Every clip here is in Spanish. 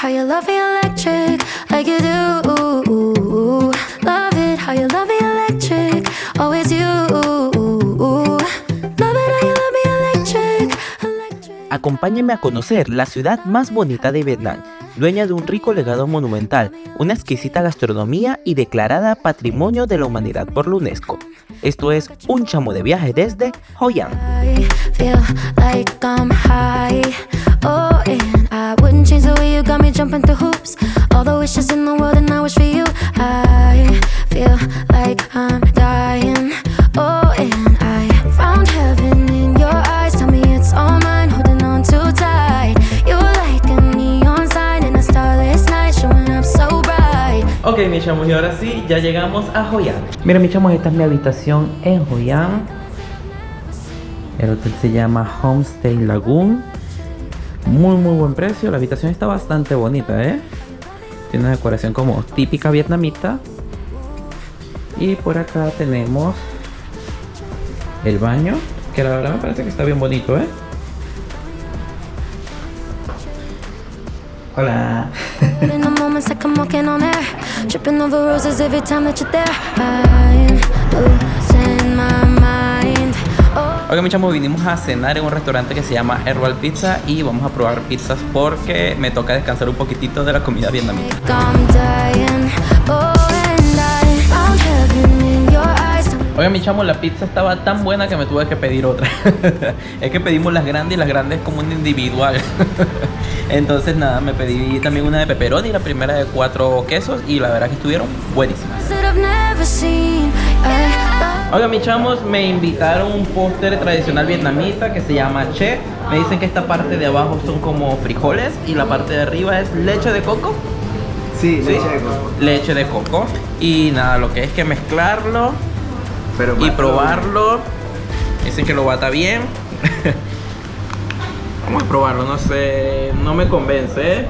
how you love me electric, like you do. Love it how you love me electric, always you. Love it how you love me electric, electric. Acompáñenme a conocer la ciudad más bonita de Vietnam, dueña de un rico legado monumental, una exquisita gastronomía y declarada Patrimonio de la Humanidad por la UNESCO. Esto es Un Chamo de Viaje desde Hoi An. I feel like I'm high. Oh, and I wouldn't change the way you got me jumping through hoops. All the wishes in the world and I wish for you. I feel like I'm dying. Oh, and I found heaven in your eyes. Tell me it's all mine, holding on too tight. You're like a neon sign in a starless night, showing up so bright. Ok, mis chamos, y ahora sí, ya llegamos a Hoi An. Miren, mis chamos, esta es mi habitación en Hoi An. El hotel se llama Homestay Lagoon. Muy buen precio. La habitación está bastante bonita, Tiene una decoración como típica vietnamita. Y por acá tenemos el baño, que la verdad me parece que está bien bonito, Hola. In the moments like I'm walking on air, tripping over roses every time that you're there. I'm losing my mind. Oh, Oigan, mis chamos, vinimos a cenar en un restaurante que se llama Herbal Pizza y vamos a probar pizzas porque me toca descansar un poquitito de la comida vietnamita. I'm dying. Oh, and I found heaven in your eyes. Oigan, mi chamo, la pizza estaba tan buena que me tuve que pedir otra. Es que pedimos las grandes y las grandes como un individual. Entonces nada, me pedí también una de pepperoni, la primera de 4 quesos y la verdad que estuvieron buenísimas. That I've never seen. Oigan, mis chamos, me invitaron a un postre tradicional vietnamita que se llama Che. Me dicen que esta parte de abajo son como frijoles y la parte de arriba es leche de coco. Sí, leche de coco. Leche de coco. Y nada, lo que es que mezclarlo Pero y probarlo. Dicen que lo bata bien. Vamos a probarlo, no sé, no me convence,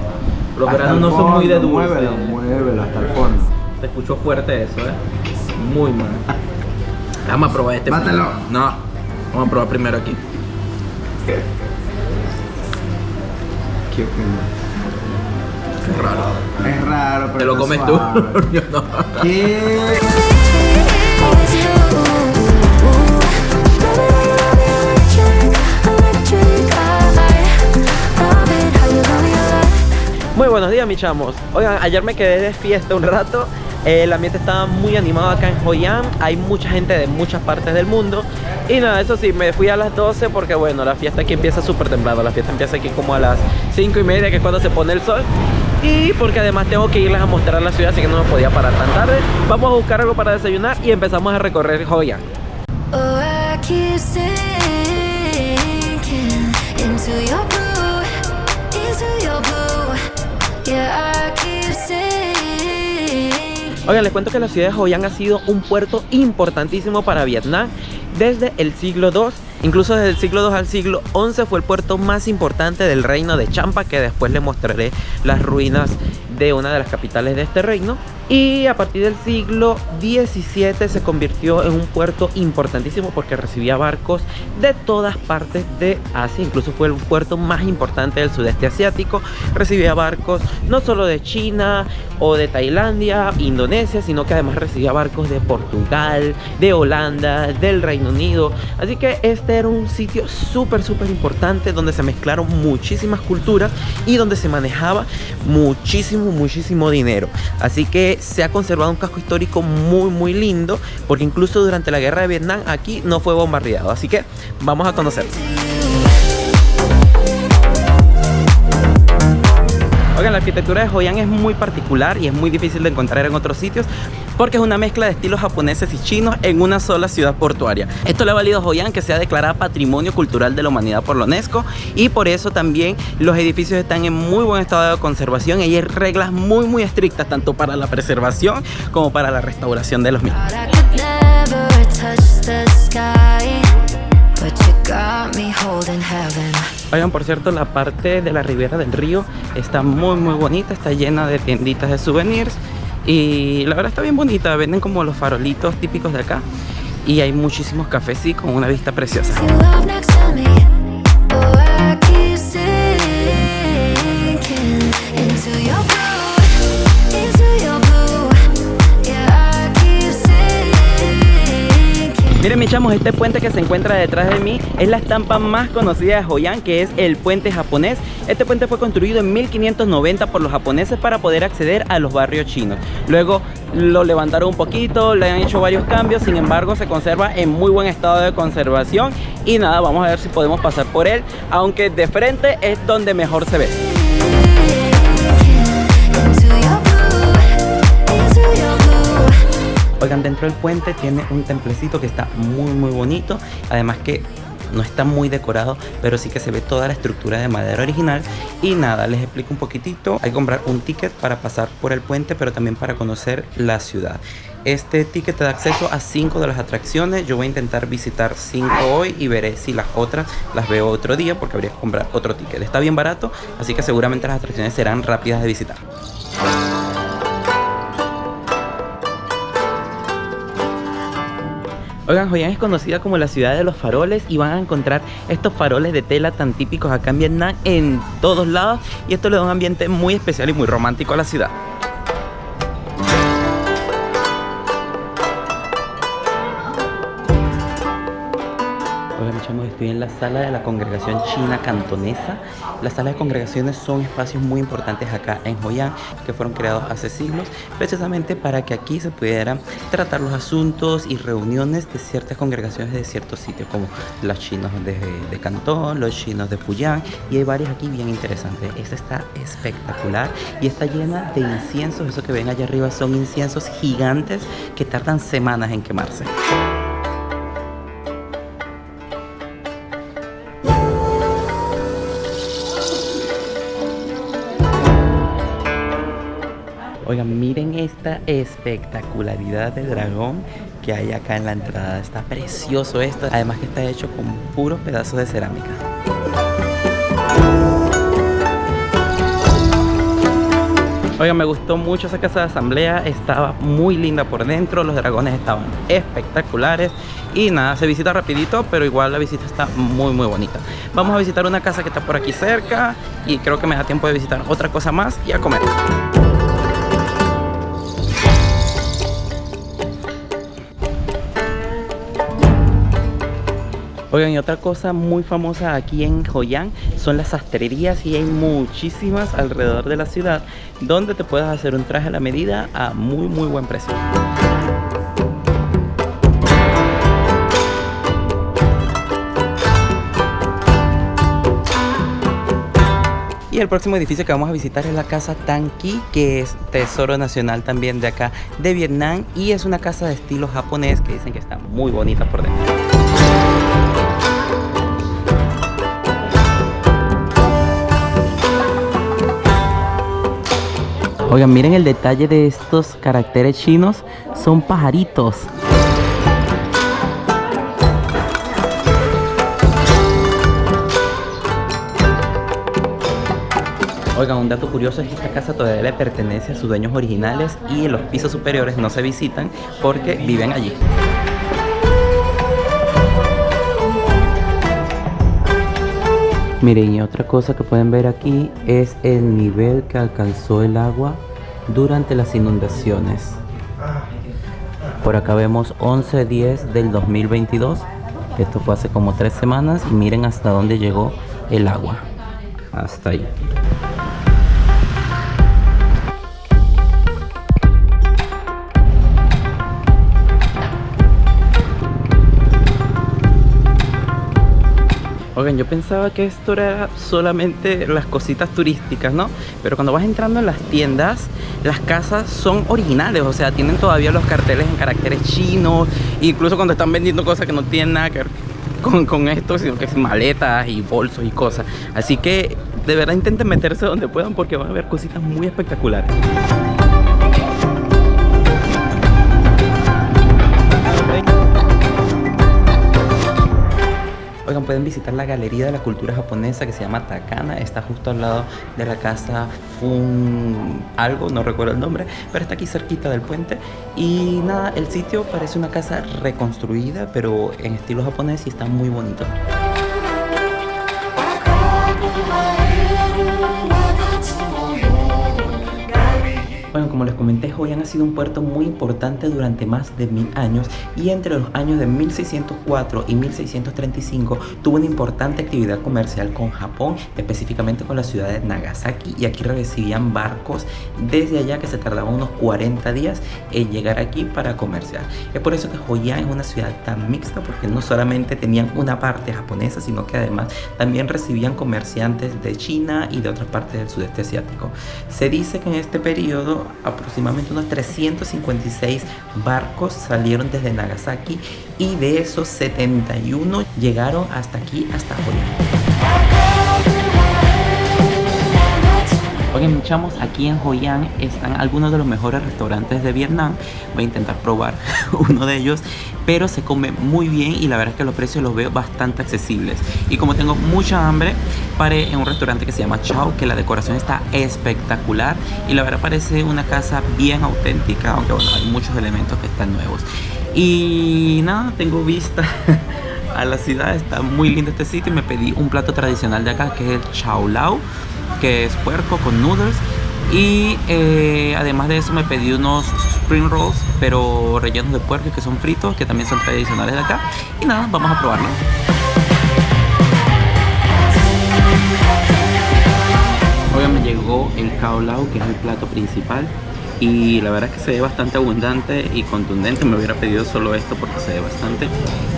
Los Hasta granos el no son muy de fondo, dulce. Muévelo hasta el fondo. Te escucho fuerte eso, Muy mal. Vamos a probar este. Mátalo. No, vamos a probar primero aquí. ¿Qué? ¿Qué opinión? Qué raro. Es raro, pero ¿Te lo está comes suave. tú? Yo no. ¿Qué? Always you. Muy buenos días, mis chamos. Oigan, ayer me quedé de fiesta un rato. El ambiente estaba muy animado acá en Hoi An. Hay mucha gente de muchas partes del mundo. Y nada, eso sí, me fui a las 12 porque bueno, la fiesta aquí empieza súper temprano. La fiesta empieza aquí como a las 5:30, que es cuando se pone el sol. Y porque además tengo que irles a mostrar la ciudad, así que no me podía parar tan tarde. Vamos a buscar algo para desayunar y empezamos a recorrer Hoi An. Oh, I keep sinking into your blue, into your blue. Yeah, I keep sinking. Oigan, les cuento que la ciudad de Hoi An ha sido un puerto importantísimo para Vietnam desde el siglo II. Incluso desde el siglo II al siglo XI fue el puerto más importante del reino de Champa, que después les mostraré las ruinas de una de las capitales de este reino. Y a partir del siglo XVII se convirtió en un puerto importantísimo porque recibía barcos de todas partes de Asia. Incluso fue el puerto más importante del sudeste asiático. Recibía barcos no solo de China o de Tailandia, Indonesia, sino que además recibía barcos de Portugal, de Holanda, del Reino Unido. Así que este era un sitio súper importante donde se mezclaron muchísimas culturas y donde se manejaba muchísimo dinero. Así que se ha conservado un casco histórico muy lindo, porque incluso durante la guerra de Vietnam aquí no fue bombardeado. Así que vamos a conocerlo. Oigan, la arquitectura de Hoi An es muy particular y es muy difícil de encontrar en otros sitios porque es una mezcla de estilos japoneses y chinos en una sola ciudad portuaria. Esto le ha valido a Hoi An que sea declarada Patrimonio Cultural de la Humanidad por la UNESCO, y por eso también los edificios están en muy buen estado de conservación y hay reglas muy estrictas tanto para la preservación como para la restauración de los mismos. Thought I could never touch the sky, but you got me holding heaven. Oigan, por cierto, la parte de la ribera del río está muy bonita, está llena de tienditas de souvenirs y la verdad está bien bonita. Venden como los farolitos típicos de acá y hay muchísimos cafés con una vista preciosa. You love next to me. Oh, I keep sinking into your chamos, este puente que se encuentra detrás de mí es la estampa más conocida de Hoi An, que es el puente japonés. Este puente fue construido en 1590 por los japoneses para poder acceder a los barrios chinos. Luego lo levantaron un poquito, le han hecho varios cambios, sin embargo se conserva en muy buen estado de conservación. Y nada, vamos a ver si podemos pasar por él, aunque de frente es donde mejor se ve. Oigan, dentro del puente tiene un templecito que está muy bonito, además que no está muy decorado, pero sí que se ve toda la estructura de madera original. Y nada, les explico un poquitito. Hay que comprar un ticket para pasar por el puente, pero también para conocer la ciudad. Este ticket te da acceso a 5 de las atracciones. Yo voy a intentar visitar 5 hoy y veré si las otras las veo otro día, porque habría que comprar otro ticket. Está bien barato, así que seguramente las atracciones serán rápidas de visitar. Oigan, Hoi An es conocida como la ciudad de los faroles y van a encontrar estos faroles de tela tan típicos acá en Vietnam en todos lados, y esto le da un ambiente muy especial y muy romántico a la ciudad. Hola, mis chamos, estoy en la sala de la congregación china cantonesa. Las salas de congregaciones son espacios muy importantes acá en Hoi An, que fueron creados hace siglos, precisamente para que aquí se pudieran tratar los asuntos y reuniones de ciertas congregaciones de ciertos sitios, como los chinos de Cantón, los chinos de Fuyang, y hay varios aquí bien interesantes. Esta está espectacular y está llena de inciensos. Eso que ven allá arriba son inciensos gigantes que tardan semanas en quemarse. Oigan, miren esta espectacularidad de dragón que hay acá en la entrada. Está precioso esto, además que está hecho con puros pedazos de cerámica. Oigan, me gustó mucho esa casa de asamblea, estaba muy linda por dentro, los dragones estaban espectaculares. Y nada, se visita rapidito, pero igual la visita está muy bonita. Vamos a visitar una casa que está por aquí cerca y creo que me da tiempo de visitar otra cosa más y a comer. Oigan, y otra cosa muy famosa aquí en Hoi An son las sastrerías, y hay muchísimas alrededor de la ciudad donde te puedes hacer un traje a la medida a muy buen precio. Y el próximo edificio que vamos a visitar es la casa Tam Kỳ, que es tesoro nacional también de acá de Vietnam, y es una casa de estilo japonés que dicen que está muy bonita por dentro. Oigan, miren el detalle de estos caracteres chinos, son pajaritos. Oigan, un dato curioso es que esta casa todavía le pertenece a sus dueños originales y los pisos superiores no se visitan porque viven allí. Miren, y otra cosa que pueden ver aquí es el nivel que alcanzó el agua durante las inundaciones. Por acá vemos 11/10 del 2022. Esto fue hace como 3 semanas y miren hasta dónde llegó el agua. Hasta ahí. Oigan, yo pensaba que esto era solamente las cositas turísticas, ¿no? Pero cuando vas entrando en las tiendas, las casas son originales, o sea, tienen todavía los carteles en caracteres chinos, incluso cuando están vendiendo cosas que no tienen nada que ver con esto, sino que es maletas y bolsos y cosas. Así que de verdad intenten meterse donde puedan porque van a ver cositas muy espectaculares. Oigan, pueden visitar la Galería de la Cultura Japonesa que se llama Takana. Está justo al lado de la casa Fun algo, no recuerdo el nombre, pero está aquí cerquita del puente. Y nada, el sitio parece una casa reconstruida, pero en estilo japonés, y está muy bonito. Bueno, como les comenté, Hoi An ha sido un puerto muy importante durante más de 1000 años y entre los años de 1604 y 1635 tuvo una importante actividad comercial con Japón, específicamente con la ciudad de Nagasaki, y aquí recibían barcos desde allá que se tardaban unos 40 días en llegar aquí para comerciar. Es por eso que Hoi An es una ciudad tan mixta, porque no solamente tenían una parte japonesa, sino que además también recibían comerciantes de China y de otras partes del sudeste asiático. Se dice que en este periodo aproximadamente unos 356 barcos salieron desde Nagasaki y de esos 71 llegaron hasta aquí, hasta Hoi An. Oigan, mis chamos, aquí en Hoi An están algunos de los mejores restaurantes de Vietnam. Voy a intentar probar uno de ellos, pero se come muy bien y la verdad es que los precios los veo bastante accesibles. Y como tengo mucha hambre, paré en un restaurante que se llama Chow, que la decoración está espectacular y la verdad parece una casa bien auténtica, aunque bueno, hay muchos elementos que están nuevos. Y nada, tengo vista a la ciudad, está muy lindo este sitio y me pedí un plato tradicional de acá que es el Chao Lao, que es puerco con noodles, y además de eso me pedí unos spring rolls pero rellenos de puerco que son fritos, que también son tradicionales de acá. Y nada, vamos a probarlo. Hoy me llegó el Cao Lao, que es el plato principal, y la verdad es que se ve bastante abundante y contundente. Me hubiera pedido solo esto porque se ve bastante,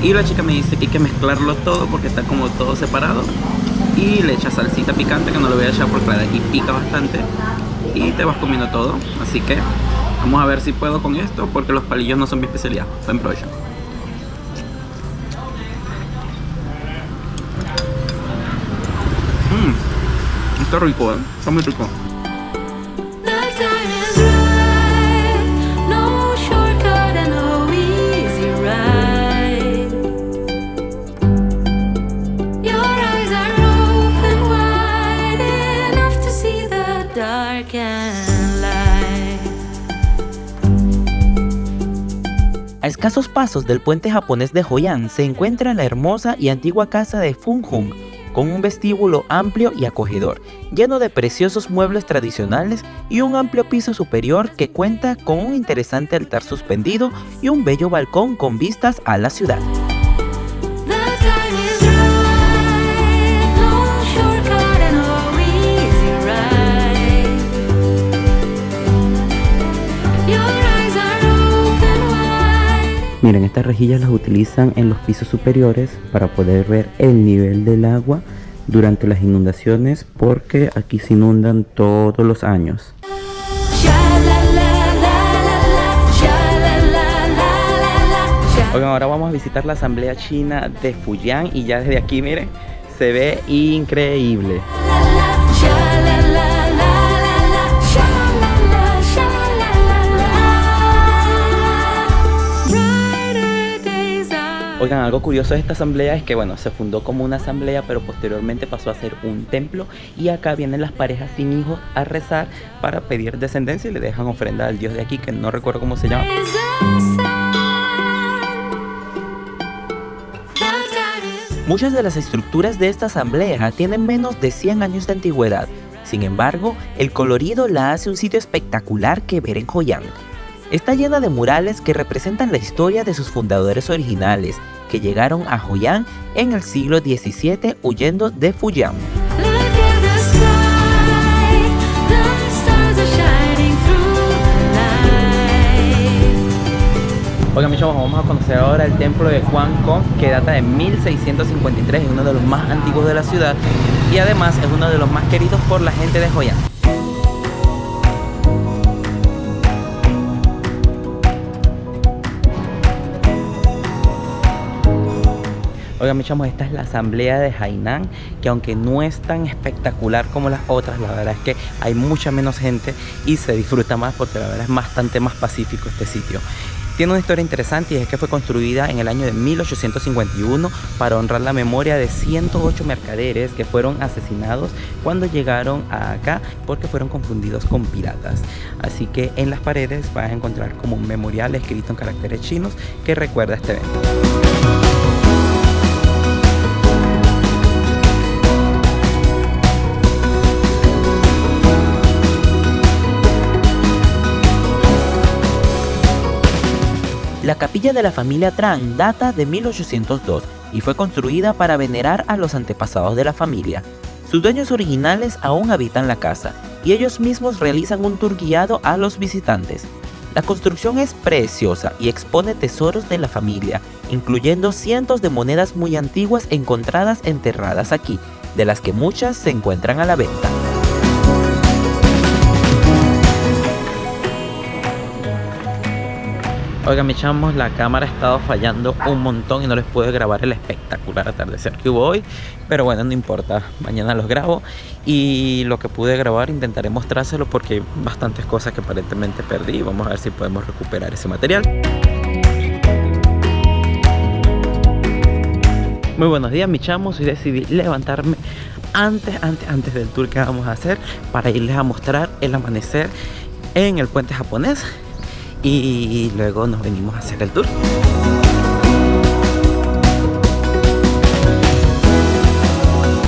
y la chica me dice que hay que mezclarlo todo porque está como todo separado, y le echa salsita picante, que no le voy a echar porque la de aquí pica bastante, y te vas comiendo todo. Así que vamos a ver si puedo con esto, porque los palillos no son mi especialidad. Buen provecho. Está rico, está muy rico. A escasos pasos del puente japonés de Hoi An se encuentra la hermosa y antigua casa de Fung Hung, con un vestíbulo amplio y acogedor, lleno de preciosos muebles tradicionales y un amplio piso superior que cuenta con un interesante altar suspendido y un bello balcón con vistas a la ciudad. Miren, estas rejillas las utilizan en los pisos superiores para poder ver el nivel del agua durante las inundaciones, porque aquí se inundan todos los años. Oigan, ahora vamos a visitar la asamblea china de Fuyang y ya desde aquí, miren, se ve increíble. Oigan, algo curioso de esta asamblea es que, bueno, se fundó como una asamblea, pero posteriormente pasó a ser un templo, y acá vienen las parejas sin hijos a rezar para pedir descendencia y le dejan ofrenda al dios de aquí, que no recuerdo cómo se llama. Muchas de las estructuras de esta asamblea tienen menos de 100 años de antigüedad. Sin embargo, el colorido la hace un sitio espectacular que ver en Hoi An. Está llena de murales que representan la historia de sus fundadores originales, que llegaron a Hoi An en el siglo XVII huyendo de Fuyang. Oigan, mis chavos, vamos a conocer ahora el templo de Quan Con, que data de 1653, es uno de los más antiguos de la ciudad y además es uno de los más queridos por la gente de Hoi An. Oigan, mis chamos, esta es la asamblea de Hainan, que aunque no es tan espectacular como las otras, la verdad es que hay mucha menos gente y se disfruta más porque la verdad es bastante más pacífico este sitio. Tiene una historia interesante y es que fue construida en el año de 1851 para honrar la memoria de 108 mercaderes que fueron asesinados cuando llegaron acá porque fueron confundidos con piratas. Así que en las paredes vas a encontrar como un memorial escrito en caracteres chinos que recuerda este evento. La capilla de la familia Tran data de 1802 y fue construida para venerar a los antepasados de la familia. Sus dueños originales aún habitan la casa y ellos mismos realizan un tour guiado a los visitantes. La construcción es preciosa y expone tesoros de la familia, incluyendo cientos de monedas muy antiguas encontradas enterradas aquí, de las que muchas se encuentran a la venta. Oigan, mis chamos, la cámara ha estado fallando un montón y no les pude grabar el espectacular atardecer que hubo hoy. Pero bueno, no importa, mañana los grabo. Y lo que pude grabar intentaré mostrárselo porque hay bastantes cosas que aparentemente perdí. Vamos a ver si podemos recuperar ese material. Muy buenos días, mis chamos. Hoy decidí levantarme antes del tour que vamos a hacer para irles a mostrar el amanecer en el puente japonés. Y luego nos venimos a hacer el tour.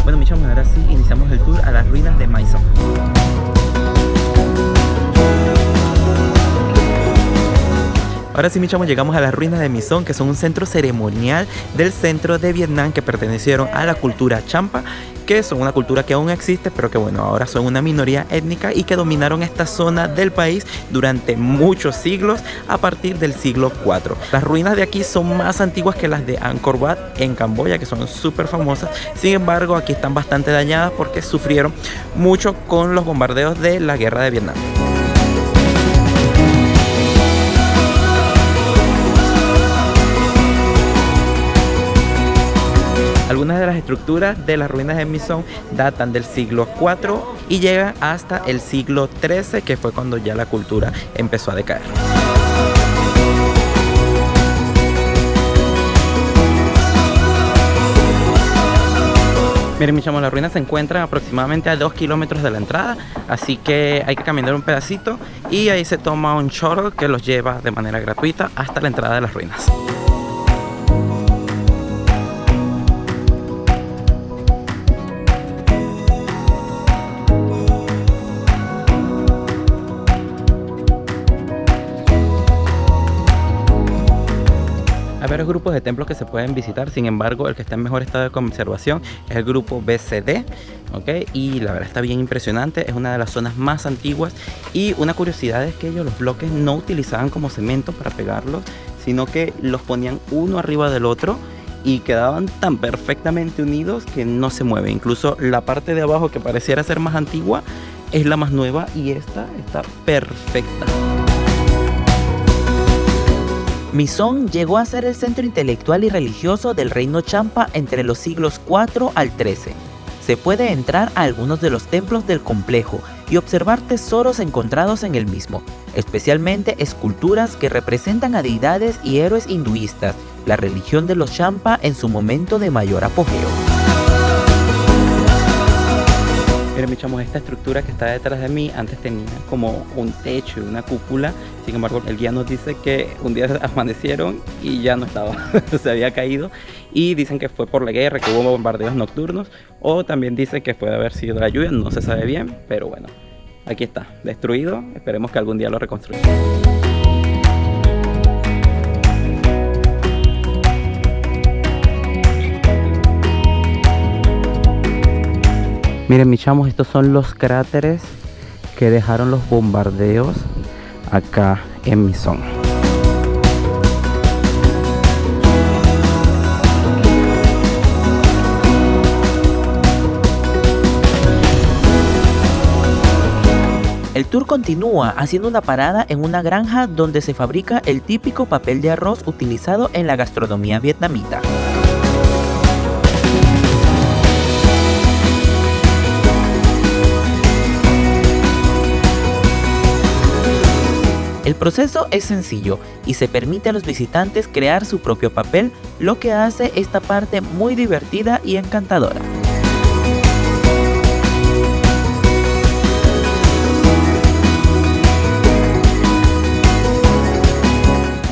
Bueno, mis chamos, ahora sí iniciamos el tour a las ruinas de Maison. Ahora sí, mis chamos, llegamos a las ruinas de Maison, que son un centro ceremonial del centro de Vietnam que pertenecieron a la cultura Champa, que son una cultura que aún existe, pero que bueno, ahora son una minoría étnica y que dominaron esta zona del país durante muchos siglos a partir del siglo IV. Las ruinas de aquí son más antiguas que las de Angkor Wat en Camboya, que son súper famosas. Sin embargo, aquí están bastante dañadas porque sufrieron mucho con los bombardeos de la guerra de Vietnam. Algunas de las estructuras de las ruinas de Maison datan del siglo IV y llegan hasta el siglo XIII, que fue cuando ya la cultura empezó a decaer. Miren, mis chamos, las ruinas se encuentran aproximadamente a 2 kilómetros de la entrada, así que hay que caminar un pedacito y ahí se toma un shuttle que los lleva de manera gratuita hasta la entrada de las ruinas. Hay varios grupos de templos que se pueden visitar, sin embargo el que está en mejor estado de conservación es el grupo BCD, ¿ok? Y la verdad está bien impresionante, es una de las zonas más antiguas y una curiosidad es que ellos los bloques no utilizaban como cemento para pegarlos, sino que los ponían uno arriba del otro y quedaban tan perfectamente unidos que no se mueven. Incluso la parte de abajo, que pareciera ser más antigua, es la más nueva y esta está perfecta. Maison llegó a ser el centro intelectual y religioso del reino Champa entre los siglos IV al XIII. Se puede entrar a algunos de los templos del complejo y observar tesoros encontrados en el mismo, especialmente esculturas que representan a deidades y héroes hinduistas, la religión de los Champa en su momento de mayor apogeo. Miren, mis chamos, esta estructura que está detrás de mí antes tenía como un techo y una cúpula. Sin embargo, el guía nos dice que un día amanecieron y ya no estaba, se había caído. Y dicen que fue por la guerra, que hubo bombardeos nocturnos. O también dicen que puede haber sido la lluvia, no se sabe bien. Pero bueno, aquí está, destruido. Esperemos que algún día lo reconstruyan. Miren, mis chamos, estos son los cráteres que dejaron los bombardeos acá en Maison. El tour continúa haciendo una parada en una granja donde se fabrica el típico papel de arroz utilizado en la gastronomía vietnamita. El proceso es sencillo y se permite a los visitantes crear su propio papel, lo que hace esta parte muy divertida y encantadora.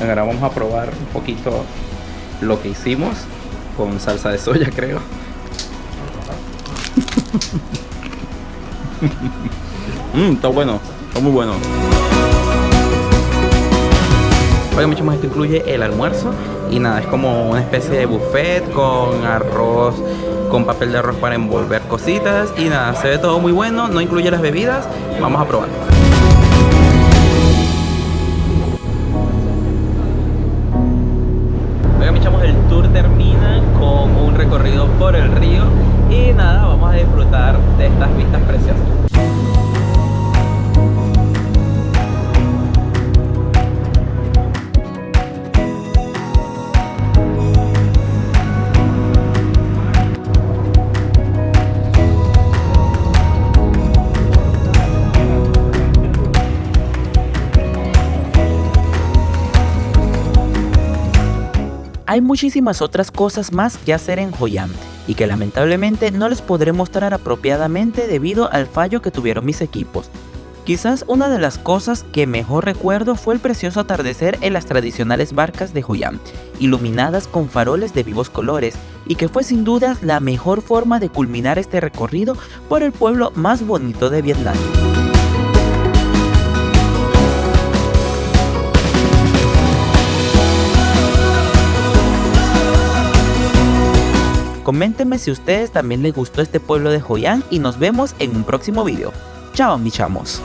Ahora vamos a probar un poquito lo que hicimos con salsa de soya, creo. Está bueno, está muy bueno. Oigan, mis chamos, esto incluye el almuerzo y nada, es como una especie de buffet con arroz, con papel de arroz para envolver cositas y nada, se ve todo muy bueno, no incluye las bebidas, vamos a probar. Oigan, mis chamos, el tour termina con un recorrido por el río y nada, vamos a disfrutar de estas vistas preciosas. Hay muchísimas otras cosas más que hacer en Hoi An y que lamentablemente no les podré mostrar apropiadamente debido al fallo que tuvieron mis equipos. Quizás una de las cosas que mejor recuerdo fue el precioso atardecer en las tradicionales barcas de Hoi An, iluminadas con faroles de vivos colores, y que fue sin duda la mejor forma de culminar este recorrido por el pueblo más bonito de Vietnam. Coméntenme si a ustedes también les gustó este pueblo de Hoi An y nos vemos en un próximo video. Chao, mis chamos.